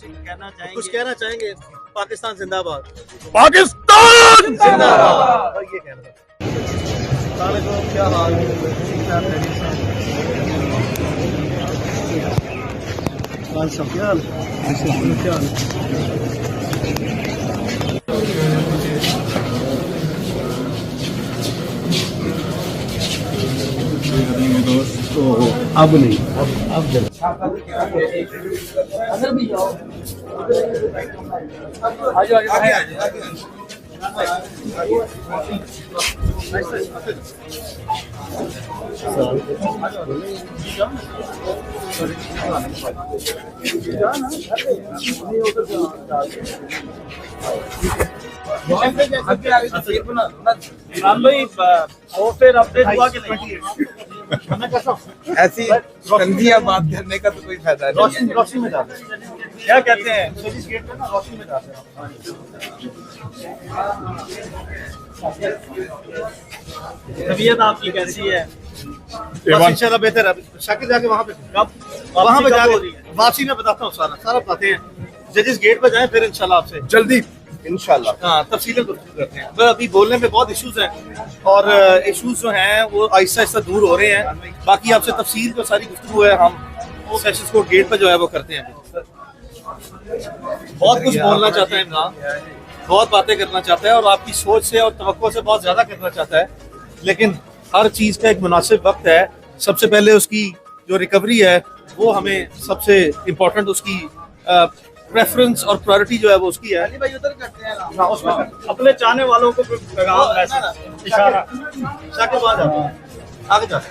कुछ कहना चाहेंगे? पाकिस्तान जिंदाबाद। पाकिस्तान जिंदाबाद। ये कहना था। क्या हाल है? सब क्या हाल अब नहीं अब अंदर भी जाओ। आगे आगे आगे। फिर अपडेट हुआ कि नहीं? ऐसी गंदियां बात करने का तो कोई फायदा नहीं है। रोशनी में जाते हैं। क्या कहते हैं? गेट पे ना रोशनी में जाते हैं। तबीयत आपकी कैसी है? इंशाल्लाह बेहतर है। शाकिर जाके वहाँ पे जाके वापसी में बताता हूँ सारा बताते हैं। जजेस गेट पे जाएं फिर इंशाल्लाह आपसे जल्दी इंशाल्लाह। हाँ तफसीलें करते हैं। बस अभी बोलने में बहुत इश्यूज हैं और इश्यूज जो हैं वो आहिस्ता आहिस्ता दूर हो रहे हैं। बाकी आपसे तफसील जो सारी गुफ्तगू है हम सेशंस कोर्ट गेट पर जो है वो करते हैं। बहुत कुछ बोलना चाहता है इमरान, बहुत बातें करना चाहता है और आपकी सोच से और तवक्को से बहुत ज्यादा करना चाहता है, लेकिन हर चीज का एक मुनासिब वक्त है। सबसे पहले उसकी जो रिकवरी है वो हमें सबसे इम्पोर्टेंट उसकी प्रेफरेंस और प्रायोरिटी जो है वो उसकी है। भाई उधर करते हैं ना उसमें अपने चाहने वालों को पैगाम इशारा शाकिर वहां जाते हैं। आगे जाते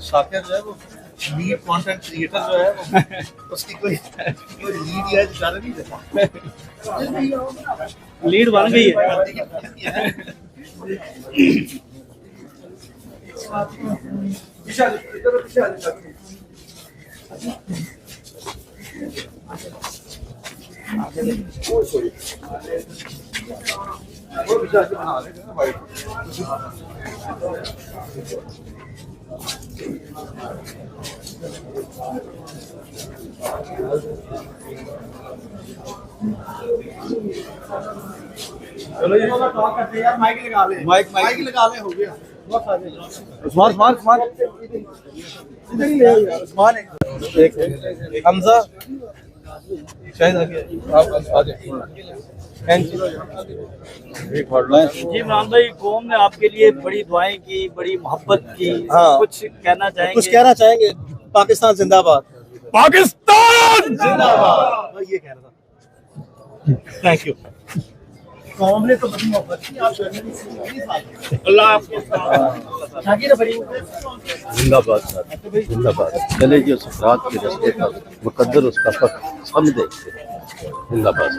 शाकिर जो है वो लीड कंटेंट क्रिएटर जो है वो उसकी कोई लीड या इशारा नहीं देता। लीड बन गई है। चलो ये टॉक करते हैं यार। माइक लगा ले, माइक लगा ले। हो गया उस्मान इधर ही ले आओ यार। उस्मान एक हमजा शायद आप आ जाए। जी इमरान भाई, कौम ने आपके लिए बड़ी दुआएं की, बड़ी मोहब्बत की। हाँ। कुछ कहना चाहेंगे? कुछ कहना चाहेंगे? पाकिस्तान जिंदाबाद। पाकिस्तान जिंदाबाद। ये कहना था। Thank you. कौम ने तो बड़ी मोहब्बत की। आप अल्लाह आपके जिंदाबाद जिंदाबाद। चले जो सफरात के रास्ते पर मुकद्दर उसका फख्र हम देखते हैं। जिंदाबाद।